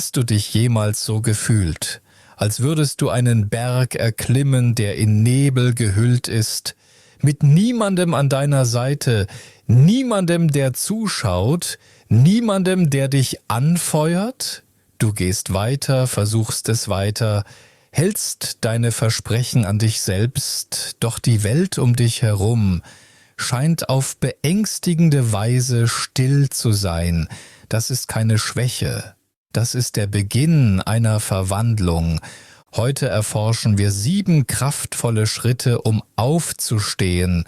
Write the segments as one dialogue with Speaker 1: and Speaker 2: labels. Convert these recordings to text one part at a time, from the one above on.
Speaker 1: Hast du dich jemals so gefühlt, als würdest du einen Berg erklimmen, der in Nebel gehüllt ist, mit niemandem an deiner Seite, niemandem, der zuschaut, niemandem, der dich anfeuert? Du gehst weiter, versuchst es weiter, hältst deine Versprechen an dich selbst, doch die Welt um dich herum scheint auf beängstigende Weise still zu sein. Das ist keine Schwäche. Das ist der Beginn einer Verwandlung. Heute erforschen wir 7 kraftvolle Schritte, um aufzustehen,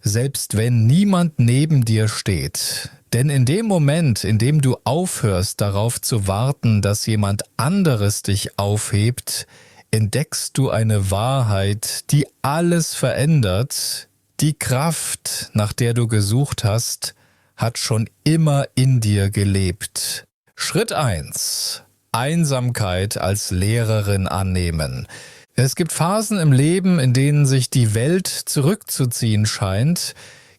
Speaker 1: selbst wenn niemand neben dir steht. Denn in dem Moment, in dem du aufhörst, darauf zu warten, dass jemand anderes dich aufhebt, entdeckst du eine Wahrheit, die alles verändert. Die Kraft, nach der du gesucht hast, hat schon immer in dir gelebt. Schritt 1. Einsamkeit als Lehrerin annehmen. Es gibt Phasen im Leben, in denen sich die Welt zurückzuziehen scheint.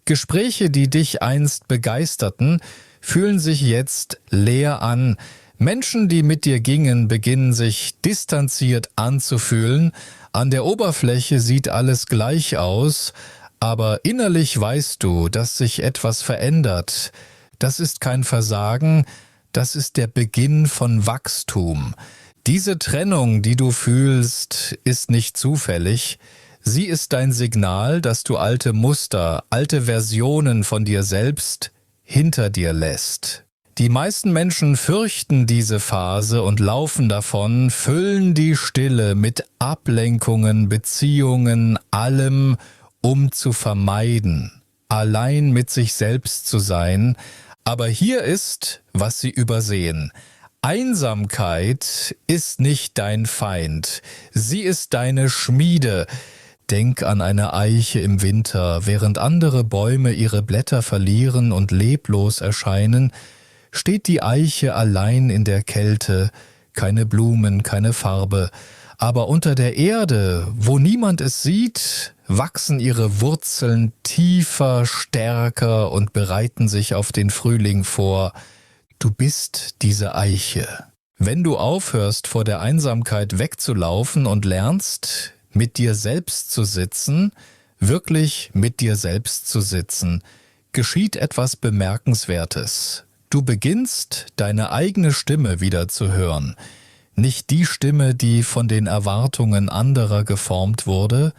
Speaker 1: Gespräche, die dich einst begeisterten, fühlen sich jetzt leer an. Menschen, die mit dir gingen, beginnen sich distanziert anzufühlen. An der Oberfläche sieht alles gleich aus, aber innerlich weißt du, dass sich etwas verändert. Das ist kein Versagen, das ist der Beginn von Wachstum. Diese Trennung, die du fühlst, ist nicht zufällig. Sie ist dein Signal, dass du alte Muster, alte Versionen von dir selbst hinter dir lässt. Die meisten Menschen fürchten diese Phase und laufen davon, füllen die Stille mit Ablenkungen, Beziehungen, allem, um zu vermeiden, allein mit sich selbst zu sein. Aber hier ist, was sie übersehen. Einsamkeit ist nicht dein Feind, sie ist deine Schmiede. Denk an eine Eiche im Winter, während andere Bäume ihre Blätter verlieren und leblos erscheinen, steht die Eiche allein in der Kälte, keine Blumen, keine Farbe. Aber unter der Erde, wo niemand es sieht, wachsen ihre Wurzeln tiefer, stärker und bereiten sich auf den Frühling vor. Du bist diese Eiche. Wenn du aufhörst, vor der Einsamkeit wegzulaufen und lernst, mit dir selbst zu sitzen, wirklich mit dir selbst zu sitzen, geschieht etwas Bemerkenswertes. Du beginnst, deine eigene Stimme wieder zu hören. Nicht die Stimme, die von den Erwartungen anderer geformt wurde,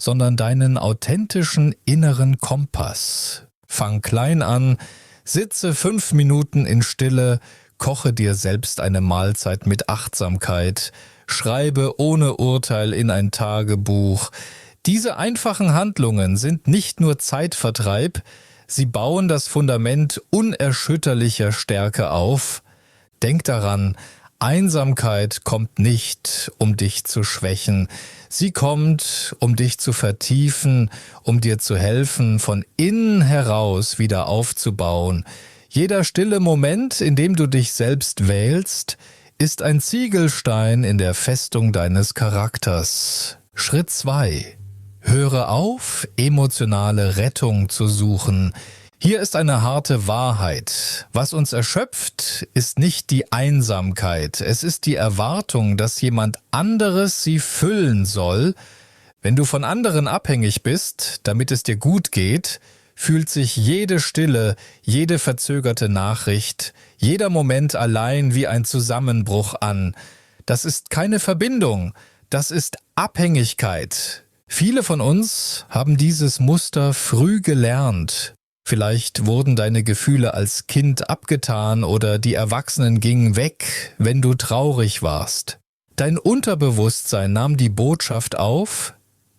Speaker 1: sondern deinen authentischen inneren Kompass. Fang klein an, sitze 5 Minuten in Stille, koche dir selbst eine Mahlzeit mit Achtsamkeit, schreibe ohne Urteil in ein Tagebuch. Diese einfachen Handlungen sind nicht nur Zeitvertreib, sie bauen das Fundament unerschütterlicher Stärke auf. Denk daran, Einsamkeit kommt nicht, um dich zu schwächen. Sie kommt, um dich zu vertiefen, um dir zu helfen, von innen heraus wieder aufzubauen. Jeder stille Moment, in dem du dich selbst wählst, ist ein Ziegelstein in der Festung deines Charakters. Schritt 2. Höre auf, emotionale Rettung zu suchen. Hier ist eine harte Wahrheit. Was uns erschöpft, ist nicht die Einsamkeit. Es ist die Erwartung, dass jemand anderes sie füllen soll. Wenn du von anderen abhängig bist, damit es dir gut geht, fühlt sich jede Stille, jede verzögerte Nachricht, jeder Moment allein wie ein Zusammenbruch an. Das ist keine Verbindung, das ist Abhängigkeit. Viele von uns haben dieses Muster früh gelernt. Vielleicht wurden deine Gefühle als Kind abgetan oder die Erwachsenen gingen weg, wenn du traurig warst. Dein Unterbewusstsein nahm die Botschaft auf,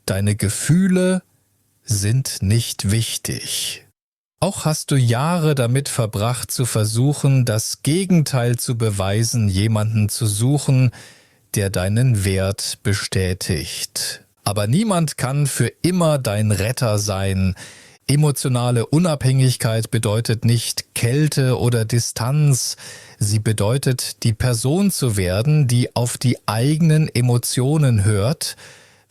Speaker 1: deine Gefühle sind nicht wichtig. Auch hast du Jahre damit verbracht, zu versuchen, das Gegenteil zu beweisen, jemanden zu suchen, der deinen Wert bestätigt. Aber niemand kann für immer dein Retter sein. Emotionale Unabhängigkeit bedeutet nicht Kälte oder Distanz. Sie bedeutet, die Person zu werden, die auf die eigenen Emotionen hört.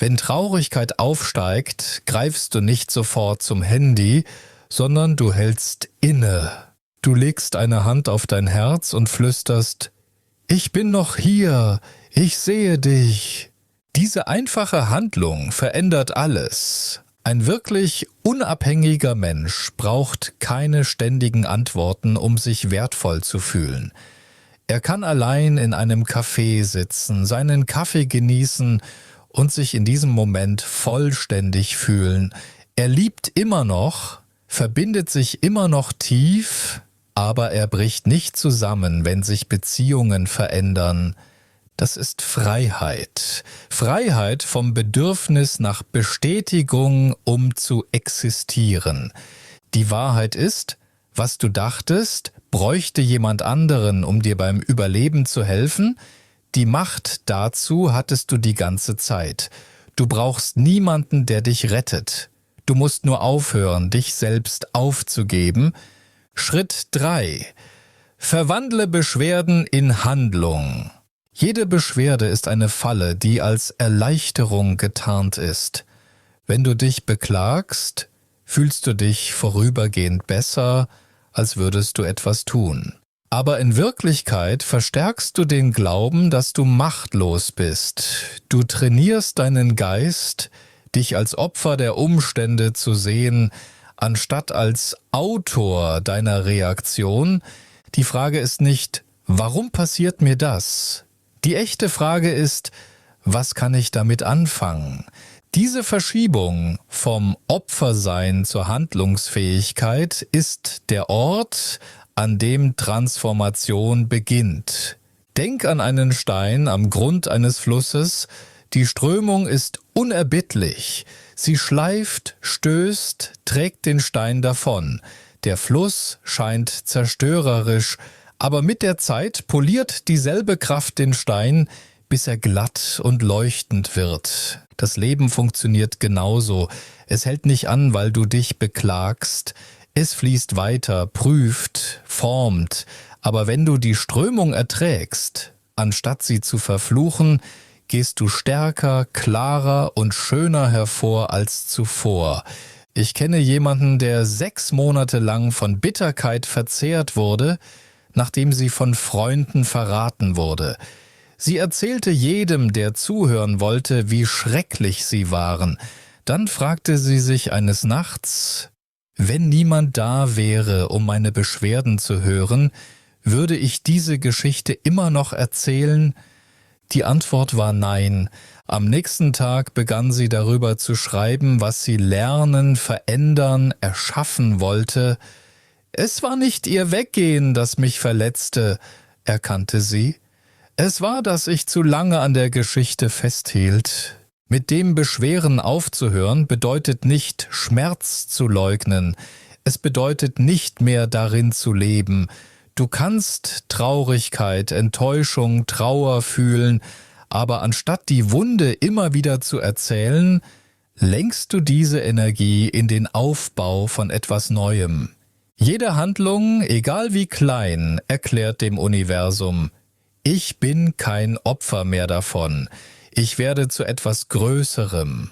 Speaker 1: Wenn Traurigkeit aufsteigt, greifst du nicht sofort zum Handy, sondern du hältst inne. Du legst eine Hand auf dein Herz und flüsterst: Ich bin noch hier, ich sehe dich. Diese einfache Handlung verändert alles. Ein wirklich unabhängiger Mensch braucht keine ständigen Antworten, um sich wertvoll zu fühlen. Er kann allein in einem Café sitzen, seinen Kaffee genießen und sich in diesem Moment vollständig fühlen. Er liebt immer noch, verbindet sich immer noch tief, aber er bricht nicht zusammen, wenn sich Beziehungen verändern. Das ist Freiheit. Freiheit vom Bedürfnis nach Bestätigung, um zu existieren. Die Wahrheit ist, was du dachtest, bräuchte jemand anderen, um dir beim Überleben zu helfen, die Macht dazu hattest du die ganze Zeit. Du brauchst niemanden, der dich rettet. Du musst nur aufhören, dich selbst aufzugeben. Schritt 3. Verwandle Beschwerden in Handlung. Jede Beschwerde ist eine Falle, die als Erleichterung getarnt ist. Wenn du dich beklagst, fühlst du dich vorübergehend besser, als würdest du etwas tun. Aber in Wirklichkeit verstärkst du den Glauben, dass du machtlos bist. Du trainierst deinen Geist, dich als Opfer der Umstände zu sehen, anstatt als Autor deiner Reaktion. Die Frage ist nicht, warum passiert mir das? Die echte Frage ist, was kann ich damit anfangen? Diese Verschiebung vom Opfersein zur Handlungsfähigkeit ist der Ort, an dem Transformation beginnt. Denk an einen Stein am Grund eines Flusses. Die Strömung ist unerbittlich. Sie schleift, stößt, trägt den Stein davon. Der Fluss scheint zerstörerisch, aber mit der Zeit poliert dieselbe Kraft den Stein, bis er glatt und leuchtend wird. Das Leben funktioniert genauso. Es hält nicht an, weil du dich beklagst. Es fließt weiter, prüft, formt. Aber wenn du die Strömung erträgst, anstatt sie zu verfluchen, gehst du stärker, klarer und schöner hervor als zuvor. Ich kenne jemanden, der 6 Monate lang von Bitterkeit verzehrt wurde, nachdem sie von Freunden verraten wurde. Sie erzählte jedem, der zuhören wollte, wie schrecklich sie waren. Dann fragte sie sich eines Nachts: Wenn niemand da wäre, um meine Beschwerden zu hören, würde ich diese Geschichte immer noch erzählen? Die Antwort war nein. Am nächsten Tag begann sie darüber zu schreiben, was sie lernen, verändern, erschaffen wollte. Es war nicht ihr Weggehen, das mich verletzte, erkannte sie. Es war, dass ich zu lange an der Geschichte festhielt. Mit dem Beschweren aufzuhören bedeutet nicht, Schmerz zu leugnen. Es bedeutet nicht mehr darin zu leben. Du kannst Traurigkeit, Enttäuschung, Trauer fühlen, aber anstatt die Wunde immer wieder zu erzählen, lenkst du diese Energie in den Aufbau von etwas Neuem. Jede Handlung, egal wie klein, erklärt dem Universum: Ich bin kein Opfer mehr davon. Ich werde zu etwas Größerem.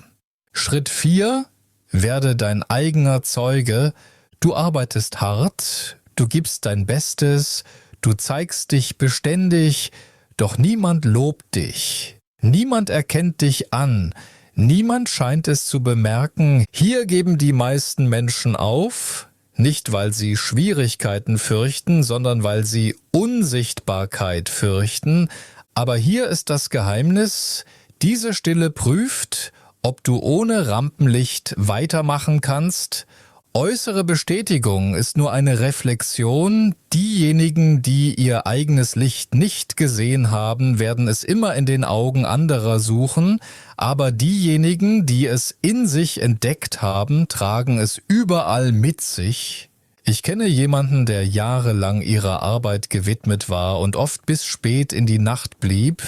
Speaker 1: Schritt 4. Werde dein eigener Zeuge. Du arbeitest hart, du gibst dein Bestes, du zeigst dich beständig, doch niemand lobt dich. Niemand erkennt dich an. Niemand scheint es zu bemerken. Hier geben die meisten Menschen auf, nicht weil sie Schwierigkeiten fürchten, sondern weil sie Unsichtbarkeit fürchten. Aber hier ist das Geheimnis: Diese Stille prüft, ob du ohne Rampenlicht weitermachen kannst. Äußere Bestätigung ist nur eine Reflexion. Diejenigen, die ihr eigenes Licht nicht gesehen haben, werden es immer in den Augen anderer suchen, aber diejenigen, die es in sich entdeckt haben, tragen es überall mit sich. Ich kenne jemanden, der jahrelang ihrer Arbeit gewidmet war und oft bis spät in die Nacht blieb.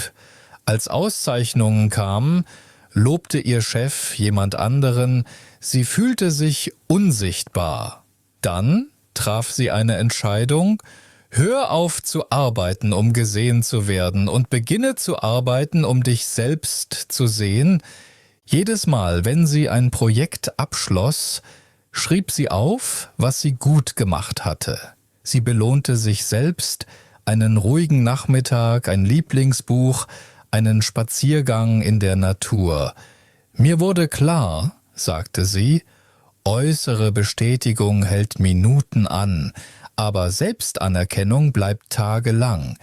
Speaker 1: Als Auszeichnungen kamen, lobte ihr Chef jemand anderen, sie fühlte sich unsichtbar. Dann traf sie eine Entscheidung: Hör auf zu arbeiten, um gesehen zu werden, und beginne zu arbeiten, um dich selbst zu sehen. Jedes Mal, wenn sie ein Projekt abschloss, schrieb sie auf, was sie gut gemacht hatte. Sie belohnte sich selbst, einen ruhigen Nachmittag, ein Lieblingsbuch, einen Spaziergang in der Natur. Mir wurde klar, sagte sie, äußere Bestätigung hält Minuten an, aber Selbstanerkennung bleibt tagelang.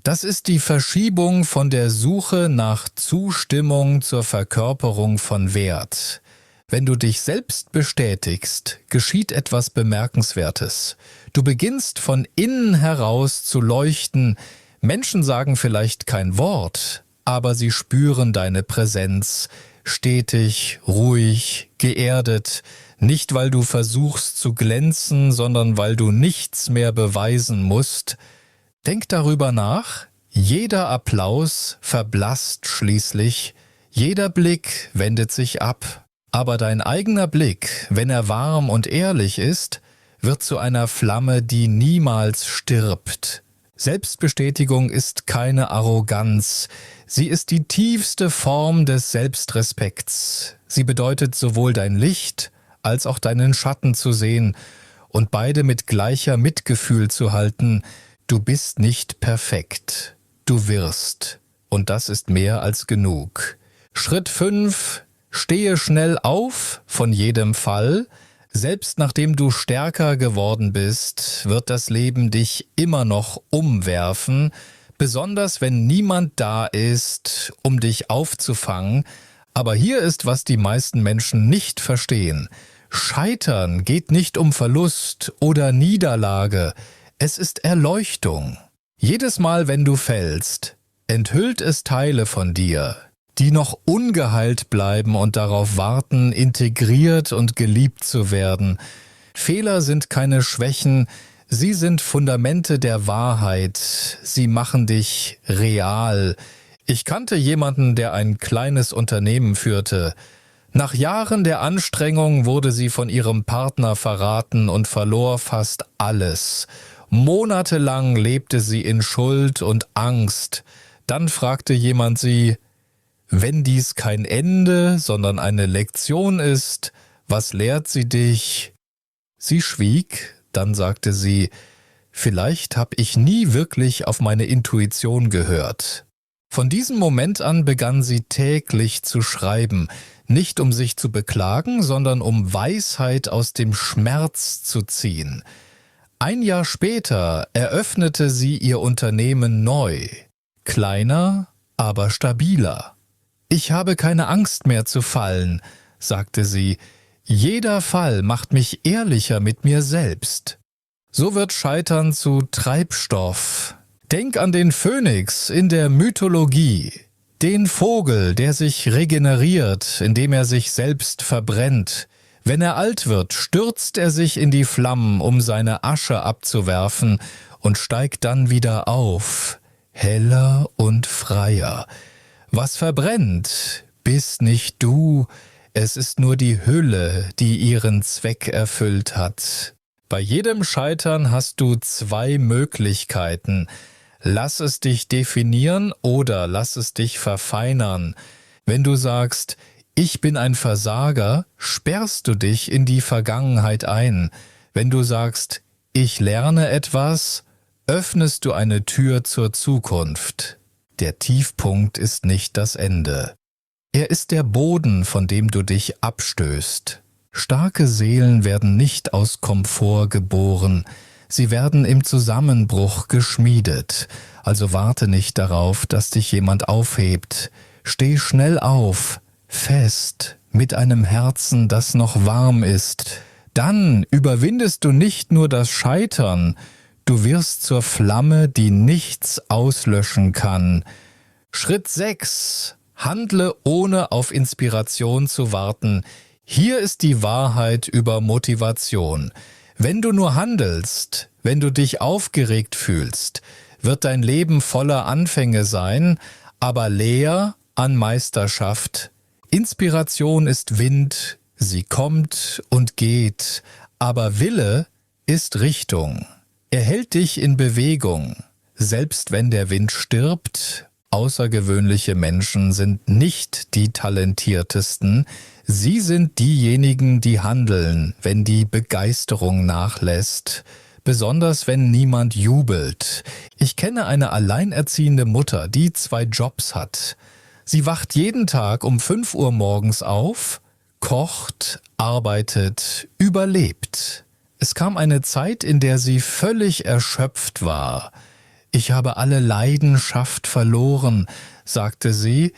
Speaker 1: Das ist die Verschiebung von der Suche nach Zustimmung zur Verkörperung von Wert. Wenn du dich selbst bestätigst, geschieht etwas Bemerkenswertes. Du beginnst von innen heraus zu leuchten. Menschen sagen vielleicht kein Wort, aber sie spüren deine Präsenz, stetig, ruhig, geerdet, nicht weil du versuchst zu glänzen, sondern weil du nichts mehr beweisen musst. Denk darüber nach, jeder Applaus verblasst schließlich, jeder Blick wendet sich ab. Aber dein eigener Blick, wenn er warm und ehrlich ist, wird zu einer Flamme, die niemals stirbt. Selbstbestätigung ist keine Arroganz, sie ist die tiefste Form des Selbstrespekts. Sie bedeutet sowohl dein Licht als auch deinen Schatten zu sehen und beide mit gleicher Mitgefühl zu halten. Du bist nicht perfekt, du wirst. Und das ist mehr als genug. Schritt 5: Stehe schnell auf von jedem Fall. Selbst nachdem du stärker geworden bist, wird das Leben dich immer noch umwerfen, besonders wenn niemand da ist, um dich aufzufangen. Aber hier ist, was die meisten Menschen nicht verstehen. Scheitern geht nicht um Verlust oder Niederlage, es ist Erleuchtung. Jedes Mal, wenn du fällst, enthüllt es Teile von dir, die noch ungeheilt bleiben und darauf warten, integriert und geliebt zu werden. Fehler sind keine Schwächen, sie sind Fundamente der Wahrheit, sie machen dich real. Ich kannte jemanden, der ein kleines Unternehmen führte. Nach Jahren der Anstrengung wurde sie von ihrem Partner verraten und verlor fast alles. Monatelang lebte sie in Schuld und Angst. Dann fragte jemand sie: Wenn dies kein Ende, sondern eine Lektion ist, was lehrt sie dich? Sie schwieg, dann sagte sie: Vielleicht habe ich nie wirklich auf meine Intuition gehört. Von diesem Moment an begann sie täglich zu schreiben, nicht um sich zu beklagen, sondern um Weisheit aus dem Schmerz zu ziehen. Ein Jahr später eröffnete sie ihr Unternehmen neu, kleiner, aber stabiler. Ich habe keine Angst mehr zu fallen, sagte sie. Jeder Fall macht mich ehrlicher mit mir selbst. So wird Scheitern zu Treibstoff. Denk an den Phönix in der Mythologie, den Vogel, der sich regeneriert, indem er sich selbst verbrennt. Wenn er alt wird, stürzt er sich in die Flammen, um seine Asche abzuwerfen, und steigt dann wieder auf, heller und freier. Was verbrennt, bist nicht du, es ist nur die Hülle, die ihren Zweck erfüllt hat. Bei jedem Scheitern hast du 2 Möglichkeiten. Lass es dich definieren oder lass es dich verfeinern. Wenn du sagst, ich bin ein Versager, sperrst du dich in die Vergangenheit ein. Wenn du sagst, ich lerne etwas, öffnest du eine Tür zur Zukunft. Der Tiefpunkt ist nicht das Ende. Er ist der Boden, von dem du dich abstößt. Starke Seelen werden nicht aus Komfort geboren, sie werden im Zusammenbruch geschmiedet. Also warte nicht darauf, dass dich jemand aufhebt. Steh schnell auf, fest, mit einem Herzen, das noch warm ist. Dann überwindest du nicht nur das Scheitern, du wirst zur Flamme, die nichts auslöschen kann. Schritt 6: Handle ohne auf Inspiration zu warten. Hier ist die Wahrheit über Motivation. Wenn du nur handelst, wenn du dich aufgeregt fühlst, wird dein Leben voller Anfänge sein, aber leer an Meisterschaft. Inspiration ist Wind, sie kommt und geht, aber Wille ist Richtung. Er hält dich in Bewegung, selbst wenn der Wind stirbt. Außergewöhnliche Menschen sind nicht die talentiertesten, sie sind diejenigen, die handeln, wenn die Begeisterung nachlässt. besonders wenn niemand jubelt. Ich kenne eine alleinerziehende Mutter, die 2 Jobs hat. Sie wacht jeden Tag um 5 Uhr morgens auf, kocht, arbeitet, überlebt. Es kam eine Zeit, in der sie völlig erschöpft war. »Ich habe alle Leidenschaft verloren«, sagte sie.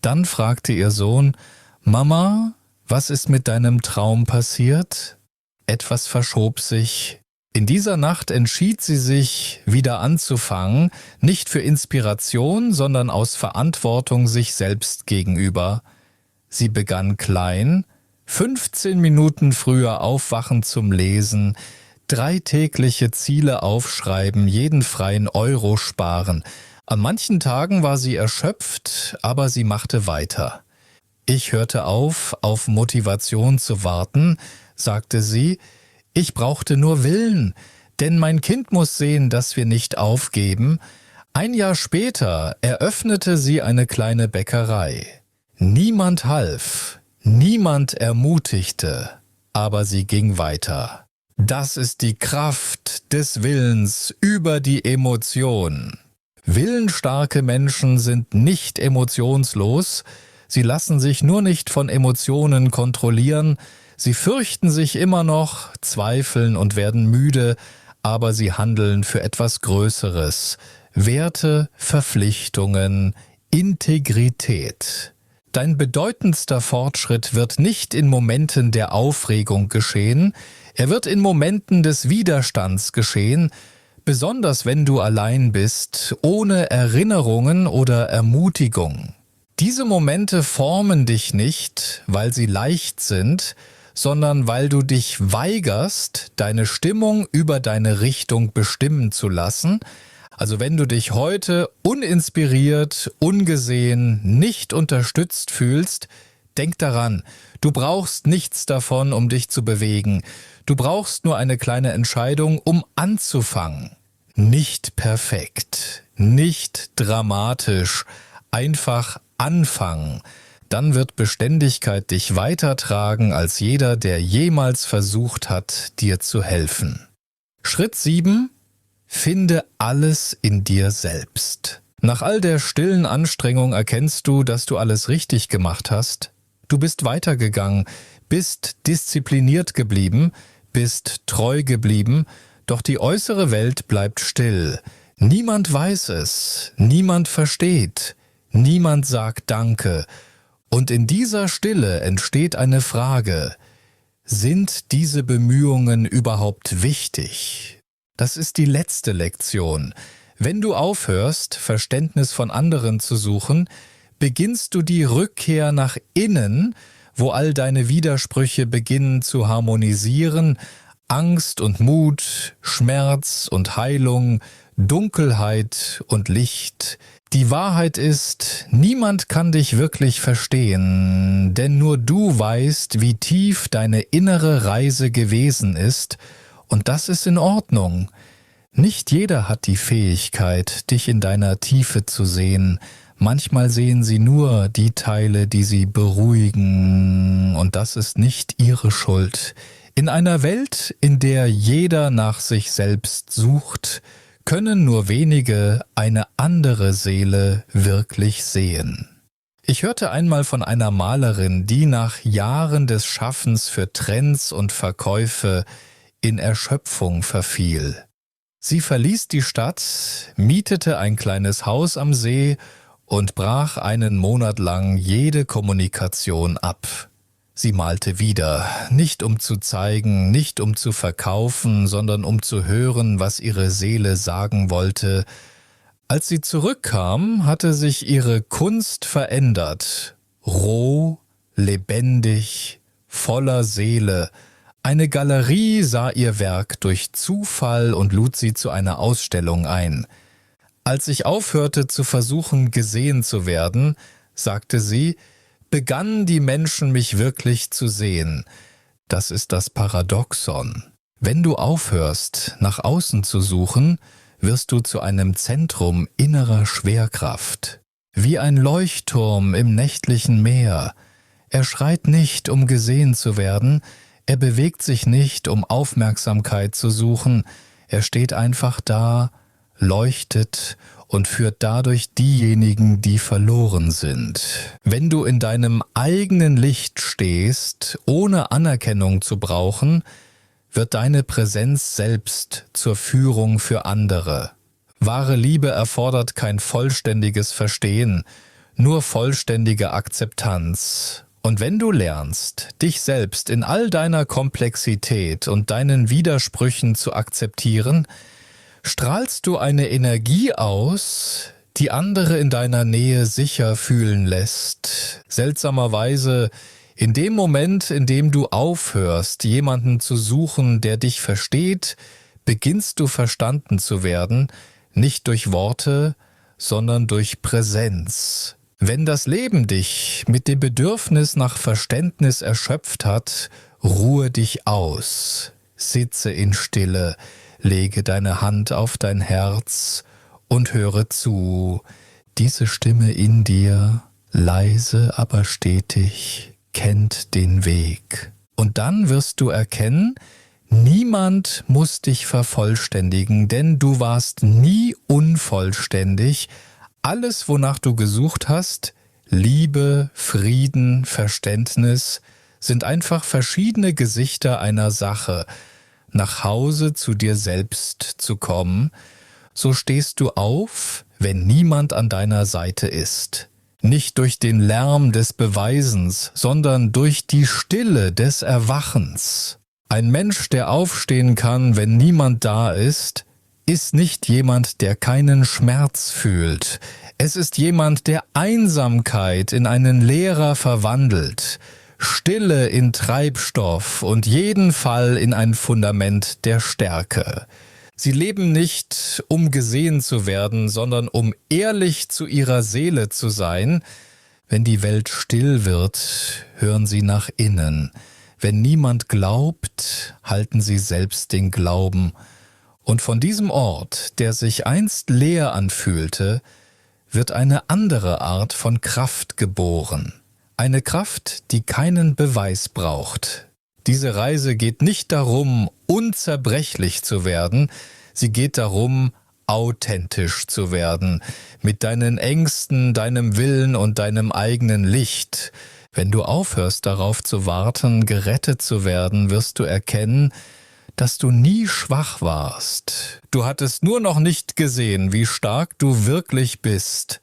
Speaker 1: Dann fragte ihr Sohn, »Mama, was ist mit deinem Traum passiert?« Etwas verschob sich. In dieser Nacht entschied sie sich, wieder anzufangen, nicht für Inspiration, sondern aus Verantwortung sich selbst gegenüber. Sie begann klein, 15 Minuten früher aufwachen zum Lesen, 3 tägliche Ziele aufschreiben, jeden freien Euro sparen. An manchen Tagen war sie erschöpft, aber sie machte weiter. Ich hörte auf Motivation zu warten, sagte sie. Ich brauchte nur Willen, denn mein Kind muss sehen, dass wir nicht aufgeben. Ein Jahr später eröffnete sie eine kleine Bäckerei. Niemand half, niemand ermutigte, aber sie ging weiter. Das ist die Kraft des Willens über die Emotion. Willensstarke Menschen sind nicht emotionslos, sie lassen sich nur nicht von Emotionen kontrollieren, sie fürchten sich immer noch, zweifeln und werden müde, aber sie handeln für etwas Größeres. Werte, Verpflichtungen, Integrität. Dein bedeutendster Fortschritt wird nicht in Momenten der Aufregung geschehen, er wird in Momenten des Widerstands geschehen, besonders wenn du allein bist, ohne Erinnerungen oder Ermutigung. Diese Momente formen dich nicht, weil sie leicht sind, sondern weil du dich weigerst, deine Stimmung über deine Richtung bestimmen zu lassen. Also wenn du dich heute uninspiriert, ungesehen, nicht unterstützt fühlst, denk daran, du brauchst nichts davon, um dich zu bewegen. Du brauchst nur eine kleine Entscheidung, um anzufangen. Nicht perfekt, nicht dramatisch, einfach anfangen. Dann wird Beständigkeit dich weitertragen als jeder, der jemals versucht hat, dir zu helfen. Schritt 7. Finde alles in dir selbst. Nach all der stillen Anstrengung erkennst du, dass du alles richtig gemacht hast. Du bist weitergegangen, bist diszipliniert geblieben, bist treu geblieben, doch die äußere Welt bleibt still. Niemand weiß es, niemand versteht, niemand sagt Danke. Und in dieser Stille entsteht eine Frage: Sind diese Bemühungen überhaupt wichtig? Das ist die letzte Lektion. Wenn du aufhörst, Verständnis von anderen zu suchen, beginnst du die Rückkehr nach innen, wo all deine Widersprüche beginnen zu harmonisieren, Angst und Mut, Schmerz und Heilung, Dunkelheit und Licht. Die Wahrheit ist, niemand kann dich wirklich verstehen, denn nur du weißt, wie tief deine innere Reise gewesen ist, und das ist in Ordnung. Nicht jeder hat die Fähigkeit, dich in deiner Tiefe zu sehen. Manchmal sehen sie nur die Teile, die sie beruhigen, und das ist nicht ihre Schuld. In einer Welt, in der jeder nach sich selbst sucht, können nur wenige eine andere Seele wirklich sehen. Ich hörte einmal von einer Malerin, die nach Jahren des Schaffens für Trends und Verkäufe in Erschöpfung verfiel. Sie verließ die Stadt, mietete ein kleines Haus am See und brach einen Monat lang jede Kommunikation ab. Sie malte wieder, nicht um zu zeigen, nicht um zu verkaufen, sondern um zu hören, was ihre Seele sagen wollte. Als sie zurückkam, hatte sich ihre Kunst verändert. Roh, lebendig, voller Seele. Eine Galerie sah ihr Werk durch Zufall und lud sie zu einer Ausstellung ein. Als ich aufhörte zu versuchen, gesehen zu werden, sagte sie, begannen die Menschen mich wirklich zu sehen. Das ist das Paradoxon. Wenn du aufhörst, nach außen zu suchen, wirst du zu einem Zentrum innerer Schwerkraft. Wie ein Leuchtturm im nächtlichen Meer. Er schreit nicht, um gesehen zu werden, er bewegt sich nicht, um Aufmerksamkeit zu suchen, Er steht einfach da, leuchtet und führt dadurch diejenigen, die verloren sind. Wenn du in deinem eigenen Licht stehst, ohne Anerkennung zu brauchen, wird deine Präsenz selbst zur Führung für andere. Wahre Liebe erfordert kein vollständiges Verstehen, nur vollständige Akzeptanz. Und wenn du lernst, dich selbst in all deiner Komplexität und deinen Widersprüchen zu akzeptieren, strahlst du eine Energie aus, die andere in deiner Nähe sicher fühlen lässt. Seltsamerweise, in dem Moment, in dem du aufhörst, jemanden zu suchen, der dich versteht, beginnst du verstanden zu werden, nicht durch Worte, sondern durch Präsenz. Wenn das Leben dich mit dem Bedürfnis nach Verständnis erschöpft hat, ruhe dich aus, sitze in Stille, lege deine Hand auf dein Herz und höre zu. Diese Stimme in dir, leise aber stetig, kennt den Weg. Und dann wirst du erkennen, niemand muss dich vervollständigen, denn du warst nie unvollständig. Alles, wonach du gesucht hast, Liebe, Frieden, Verständnis, sind einfach verschiedene Gesichter einer Sache. Nach Hause zu dir selbst zu kommen, so stehst du auf, wenn niemand an deiner Seite ist. Nicht durch den Lärm des Beweisens, sondern durch die Stille des Erwachens. Ein Mensch, der aufstehen kann, wenn niemand da ist nicht jemand, der keinen Schmerz fühlt. Es ist jemand, der Einsamkeit in einen Lehrer verwandelt, Stille in Treibstoff und jeden Fall in ein Fundament der Stärke. Sie leben nicht, um gesehen zu werden, sondern um ehrlich zu ihrer Seele zu sein. Wenn die Welt still wird, hören sie nach innen. Wenn niemand glaubt, halten sie selbst den Glauben. Und von diesem Ort, der sich einst leer anfühlte, wird eine andere Art von Kraft geboren. Eine Kraft, die keinen Beweis braucht. Diese Reise geht nicht darum, unzerbrechlich zu werden, sie geht darum, authentisch zu werden, mit deinen Ängsten, deinem Willen und deinem eigenen Licht. Wenn du aufhörst darauf zu warten, gerettet zu werden, wirst du erkennen, dass du nie schwach warst. Du hattest nur noch nicht gesehen, wie stark du wirklich bist.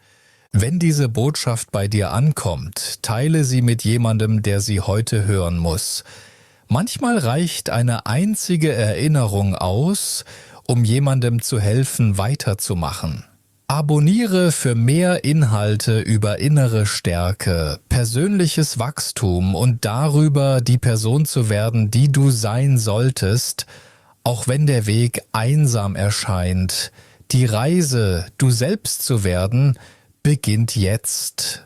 Speaker 1: Wenn diese Botschaft bei dir ankommt, teile sie mit jemandem, der sie heute hören muss. Manchmal reicht eine einzige Erinnerung aus, um jemandem zu helfen, weiterzumachen. Abonniere für mehr Inhalte über innere Stärke, persönliches Wachstum und darüber, die Person zu werden, die du sein solltest, auch wenn der Weg einsam erscheint. Die Reise, du selbst zu werden, beginnt jetzt.